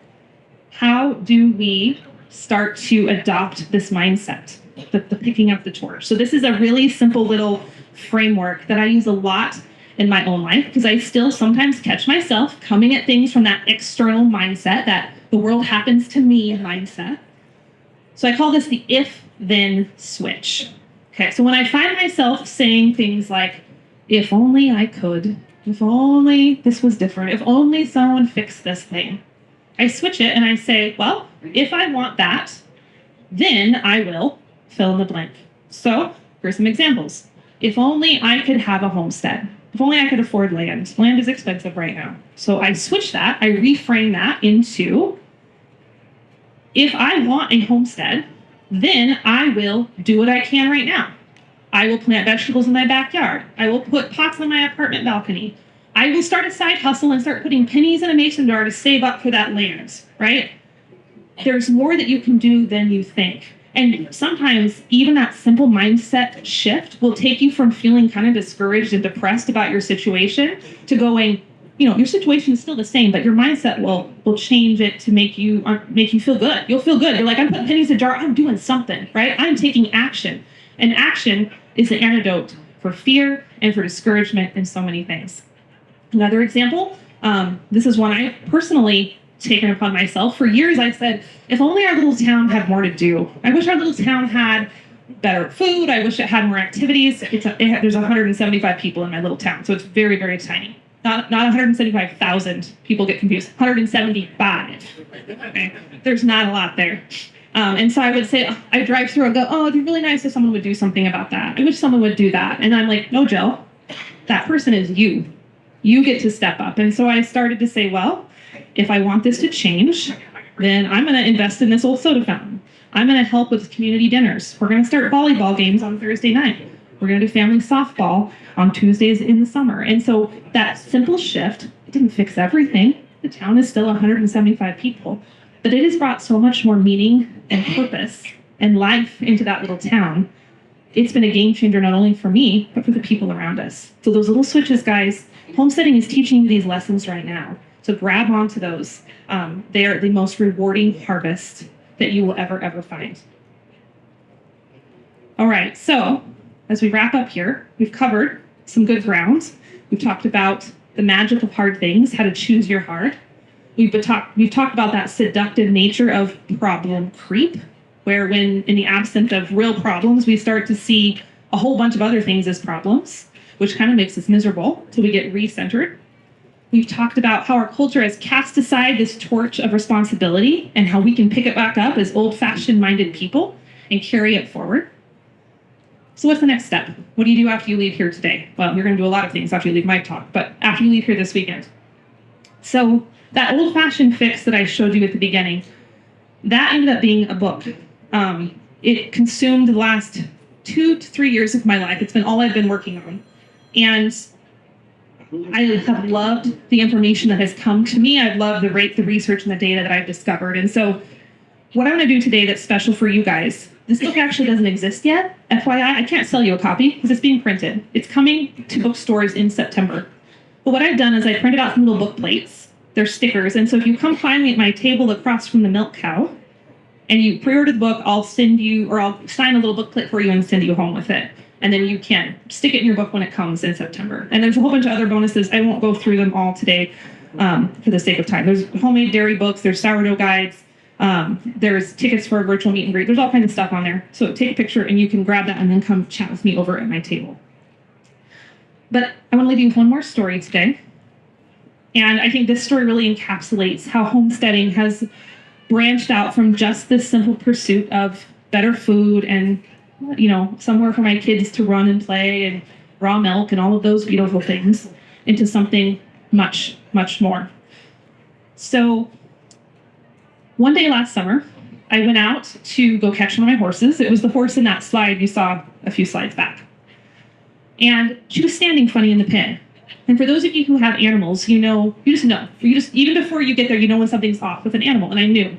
Speaker 1: how do we start to adopt this mindset, the picking up the torch? So this is a really simple little framework that I use a lot in my own life, because I still sometimes catch myself coming at things from that external mindset, that the world happens to me mindset. So I call this the if-then switch. Okay, so when I find myself saying things like, if only I could, if only this was different, if only someone fixed this thing, I switch it and I say, well, if I want that, then I will fill in the blank. So here's some examples. If only I could have a homestead. If only I could afford land. Land is expensive right now. So I switch that, I reframe that into, if I want a homestead, then I will do what I can right now. I will plant vegetables in my backyard. I will put pots on my apartment balcony. I will start a side hustle and start putting pennies in a mason jar to save up for that land, right? There's more that you can do than you think. And sometimes even that simple mindset shift will take you from feeling kind of discouraged and depressed about your situation to going, your situation is still the same, but your mindset will change it to make you feel good. You'll feel good. You're like, I'm putting pennies in a jar. I'm doing something, right? I'm taking action. And action is the antidote for fear and for discouragement and so many things. Another example, this is one I personally taken upon myself. For years, I said, if only our little town had more to do. I wish our little town had better food. I wish it had more activities. There's 175 people in my little town, so it's very, very tiny. Not 175,000. People get confused. 175. Okay. There's not a lot there. And so I would say, I drive through and go, oh, it'd be really nice if someone would do something about that. I wish someone would do that. And I'm like, no, Jill, that person is you. You get to step up. And so I started to say, well, if I want this to change, then I'm going to invest in this old soda fountain. I'm going to help with community dinners. We're going to start volleyball games on Thursday night. We're going to do family softball on Tuesdays in the summer. And so that simple shift, it didn't fix everything. The town is still 175 people, but it has brought so much more meaning and purpose and life into that little town. It's been a game changer, not only for me, but for the people around us. So those little switches, guys, homesteading is teaching you these lessons right now. So grab onto those. They are the most rewarding harvest that you will ever find. All right, so as we wrap up here, we've covered some good ground. We've talked about the magic of hard things, how to choose your hard. We've talked about that seductive nature of problem creep, where when in the absence of real problems, we start to see a whole bunch of other things as problems, which kind of makes us miserable till we get recentered. We've talked about how our culture has cast aside this torch of responsibility and how we can pick it back up as old-fashioned minded people and carry it forward. So what's the next step? What do you do after you leave here today? Well, you're going to do a lot of things after you leave my talk, but after you leave here this weekend. So that old-fashioned fix that I showed you at the beginning, that ended up being a book. It consumed the last 2 to 3 years of my life. It's been all I've been working on. And I have loved the information that has come to me. I've loved the research and the data that I've discovered. And so what I'm going to do today that's special for you guys, this book actually doesn't exist yet. FYI, I can't sell you a copy because it's being printed. It's coming to bookstores in September. But what I've done is I printed out some little book plates. They're stickers. And so if you come find me at my table across from the milk cow and you pre-order the book, I'll sign a little booklet for you and send you home with it. And then you can stick it in your book when it comes in September. And there's a whole bunch of other bonuses. I won't go through them all today for the sake of time. There's homemade dairy books. There's sourdough guides. There's tickets for a virtual meet and greet. There's all kinds of stuff on there. So take a picture and you can grab that and then come chat with me over at my table. But I want to leave you with one more story today. And I think this story really encapsulates how homesteading has branched out from just this simple pursuit of better food and, somewhere for my kids to run and play and raw milk and all of those beautiful things into something much, much more. So one day last summer, I went out to go catch one of my horses. It was the horse in that slide you saw a few slides back. And she was standing funny in the pen. And for those of you who have animals, you just know. Even before you get there, you know when something's off with an animal, and I knew.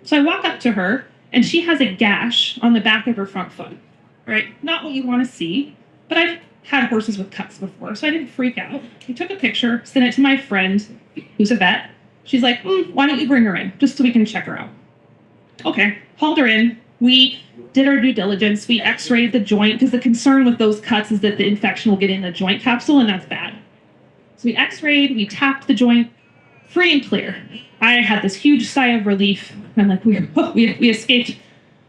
Speaker 1: So I walk up to her, and she has a gash on the back of her front foot, right? Not what you want to see, but I've had horses with cuts before, so I didn't freak out. I took a picture, sent it to my friend, who's a vet. She's like, why don't you bring her in, just so we can check her out. Okay, hauled her in. We did our due diligence. We x-rayed the joint, because the concern with those cuts is that the infection will get in the joint capsule, and that's bad. So we x-rayed, we tapped the joint, free and clear. I had this huge sigh of relief. I'm like, we escaped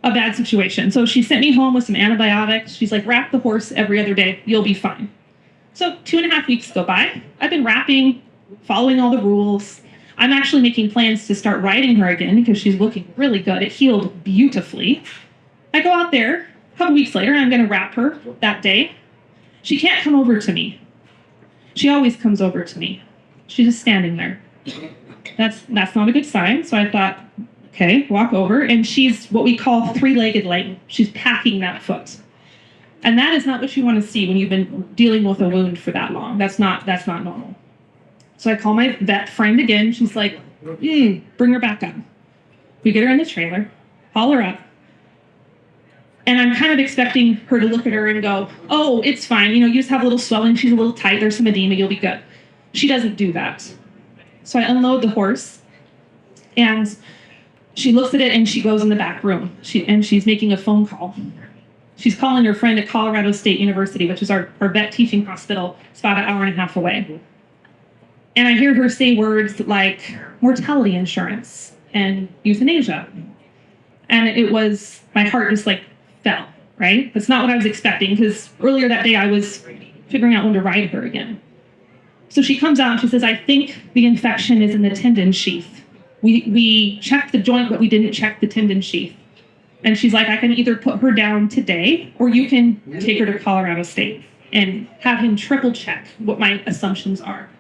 Speaker 1: a bad situation. So she sent me home with some antibiotics. She's like, wrap the horse every other day. You'll be fine. So 2.5 weeks go by. I've been wrapping, following all the rules. I'm actually making plans to start riding her again because she's looking really good. It healed beautifully. I go out there a couple weeks later, and I'm going to wrap her that day. She can't come over to me. She always comes over to me. She's just standing there. That's not a good sign. So I thought, okay, walk over. And she's what we call three-legged leg. She's packing that foot. And that is not what you want to see when you've been dealing with a wound for that long. That's not normal. So I call my vet friend again. She's like, bring her back up. We get her in the trailer, haul her up. And I'm kind of expecting her to look at her and go, oh, it's fine. You just have a little swelling. She's a little tight. There's some edema. You'll be good. She doesn't do that. So I unload the horse, and she looks at it, and she goes in the back room. She's making a phone call. She's calling her friend at Colorado State University, which is our vet teaching hospital. It's about an hour and a half away. And I hear her say words like mortality insurance and euthanasia. And it was, my heart just fell, right? That's not what I was expecting, because earlier that day I was figuring out when to ride her again. So she comes out and she says, I think the infection is in the tendon sheath. We checked the joint, but we didn't check the tendon sheath. And she's like, I can either put her down today, or you can take her to Colorado State and have him triple check what my assumptions are.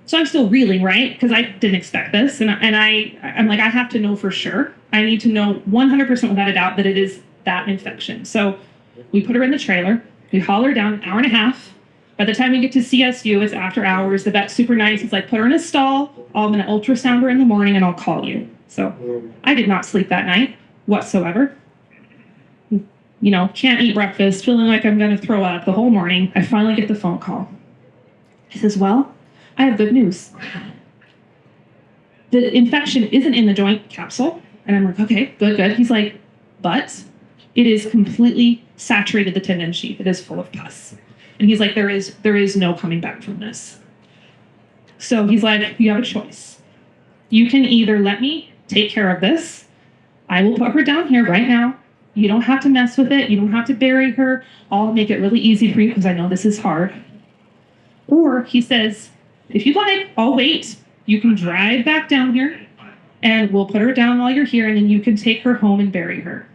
Speaker 1: So I'm still reeling, right? Because I didn't expect this. And I'm like, I have to know for sure. I need to know 100% without a doubt that it is that infection. So we put her in the trailer. We haul her down an hour and a half. By the time we get to CSU, it's after hours. The vet's super nice. He's like, put her in a stall. I'm going to ultrasound her in the morning, and I'll call you. So I did not sleep that night whatsoever. Can't eat breakfast, feeling like I'm going to throw up the whole morning. I finally get the phone call. He says, well, I have good news. The infection isn't in the joint capsule. And I'm like, okay, good. He's like, but it is completely saturated the tendon sheath. It is full of pus. And he's like, there is no coming back from this. So he's like, you have a choice. You can either let me take care of this. I will put her down here right now. You don't have to mess with it. You don't have to bury her. I'll make it really easy for you because I know this is hard. Or he says, if you'd like, I'll wait. You can drive back down here and we'll put her down while you're here, and then you can take her home and bury her.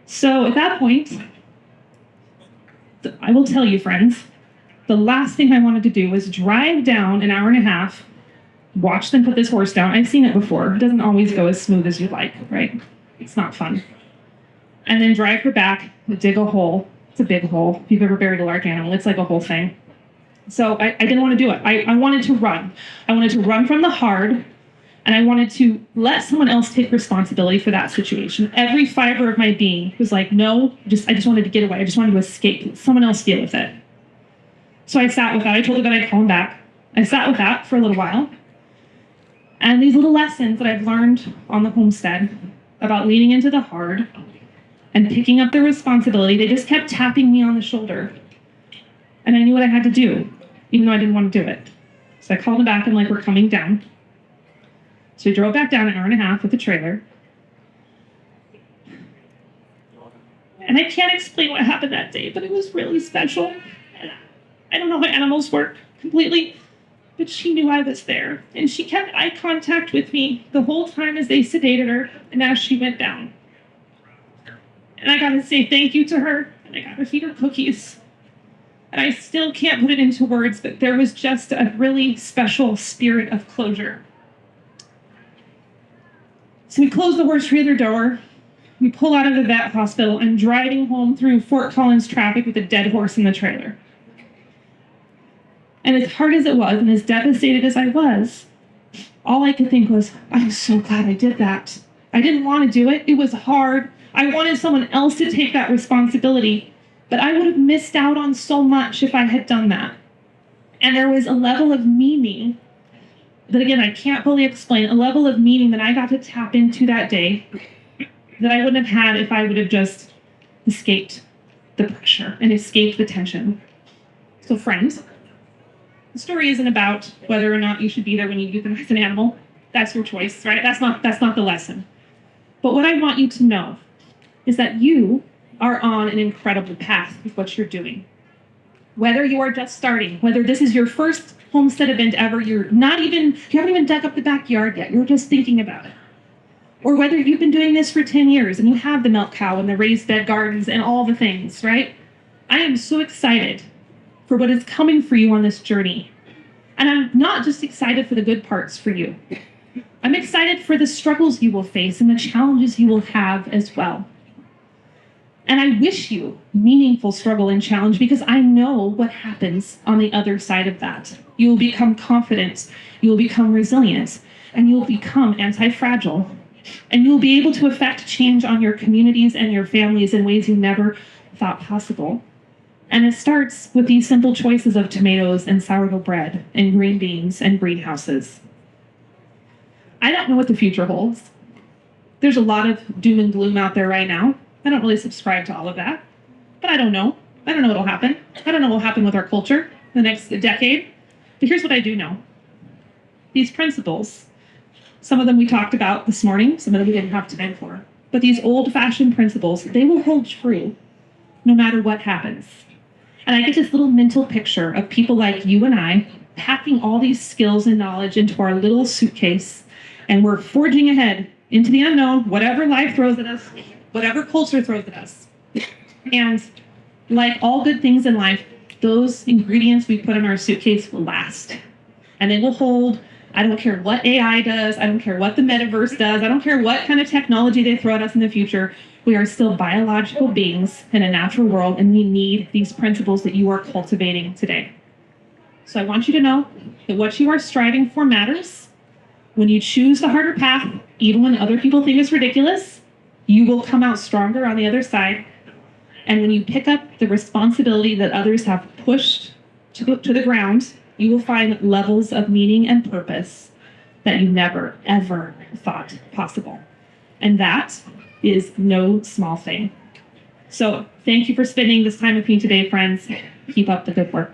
Speaker 1: So at that point, I will tell you, friends, the last thing I wanted to do was drive down an hour and a half, watch them put this horse down. I've seen it before. It doesn't always go as smooth as you'd like, right? It's not fun. And then drive her back, dig a hole. It's a big hole. If you've ever buried a large animal, it's like a whole thing. So I didn't want to do it. I wanted to run. I wanted to run from the hard, and I wanted to let someone else take responsibility for that situation. Every fiber of my being was like, no, I just wanted to get away. I just wanted to escape. Someone else deal with it. So I sat with that. I told her that I'd call him back. I sat with that for a little while. And these little lessons that I've learned on the homestead about leaning into the hard and picking up the responsibility. They just kept tapping me on the shoulder. And I knew what I had to do, even though I didn't want to do it. So I called them back and like, we're coming down. So we drove back down an hour and a half with the trailer. And I can't explain what happened that day, but it was really special. And I don't know how animals work completely, but she knew I was there. And she kept eye contact with me the whole time as they sedated her and as she went down. And I got to say thank you to her, and I got to feed her cookies. And I still can't put it into words, but there was just a really special spirit of closure. So we close the horse trailer door. We pull out of the vet hospital and driving home through Fort Collins traffic with a dead horse in the trailer. And as hard as it was, and as devastated as I was, all I could think was, I'm so glad I did that. I didn't want to do it. It was hard. I wanted someone else to take that responsibility, but I would have missed out on so much if I had done that. And there was a level of meaning that, again, I can't fully explain, a level of meaning that I got to tap into that day that I wouldn't have had if I would have just escaped the pressure and escaped the tension. So friends, the story isn't about whether or not you should be there when you euthanize an animal. That's your choice, right? That's not the lesson. But what I want you to know is that you are on an incredible path with what you're doing. Whether you are just starting, whether this is your first homestead event ever, you haven't even dug up the backyard yet, you're just thinking about it. Or whether you've been doing this for 10 years and you have the milk cow and the raised bed gardens and all the things, right? I am so excited for what is coming for you on this journey. And I'm not just excited for the good parts for you. I'm excited for the struggles you will face and the challenges you will have as well. And I wish you meaningful struggle and challenge because I know what happens on the other side of that. You will become confident, you will become resilient, and you will become anti-fragile. And you will be able to affect change on your communities and your families in ways you never thought possible. And it starts with these simple choices of tomatoes and sourdough bread and green beans and greenhouses. I don't know what the future holds. There's a lot of doom and gloom out there right now. I don't really subscribe to all of that, but I don't know. I don't know what'll happen. I don't know what'll happen with our culture the next decade. But here's what I do know. These principles, some of them we talked about this morning, some of them we didn't have time for. But these old-fashioned principles, they will hold true no matter what happens. And I get this little mental picture of people like you and I packing all these skills and knowledge into our little suitcase, and we're forging ahead into the unknown, whatever life throws at us, whatever culture throws at us. And like all good things in life, those ingredients we put in our suitcase will last. And they will hold. I don't care what AI does. I don't care what the metaverse does. I don't care what kind of technology they throw at us in the future. We are still biological beings in a natural world, and we need these principles that you are cultivating today. So I want you to know that what you are striving for matters. When you choose the harder path, even when other people think it's ridiculous, you will come out stronger on the other side. And when you pick up the responsibility that others have pushed to the ground, you will find levels of meaning and purpose that you never, ever thought possible. And that is no small thing. So thank you for spending this time with me today, friends. Keep up the good work.